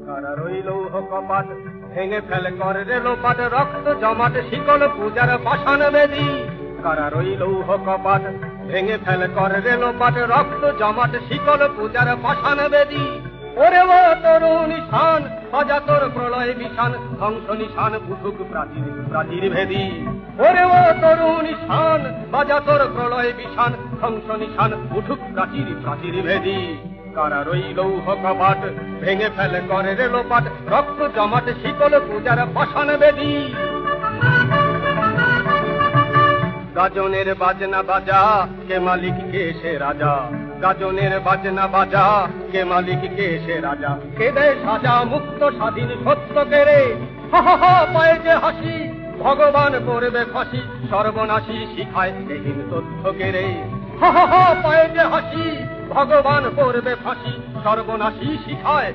কারা রইল কপাট ভেঙে ফেলে করে রেলোপাট রক্ত জমাট শিকল পূজার পাষাণ বেদী কারা রইল কপাট ভেঙে ফেলে করে রেলোপাট রক্ত জমাট শিকল পূজার পাষাণ বেদী ওরে ও তরুণ নিশান বাজা তোর প্রলয় বিশান ধ্বংস নিশান উঠুক প্রাচীর প্রাচীর ভেদী ওরে ও তরুণ নিশান বাজা তোর প্রলয় বিশান ধ্বংস নিশান উঠুক প্রাচীর প্রাচীর ভেদী কারা রইল কপাট ভেঙে ফেলে করে রেলোপাট রক্ত জমাট শীতল পূজার পাষাণ বেদী গাজনের বাজনা বাজা কে মালিক কে সে রাজা গাজনের বাজনা বাজা কে মালিক কে সে রাজা কে দেয় সাজা মুক্ত স্বাধীন সত্য কেড়ে হা হা হা পায়ে যে হাসি ভগবান করবে ফাঁসি সর্বনাশী শিখায় এহীন তথ্য কেড়ে হা হা হা পায়ে যে হাসি ভগবান করবে ফাঁসি সর্বনাশী শিখায়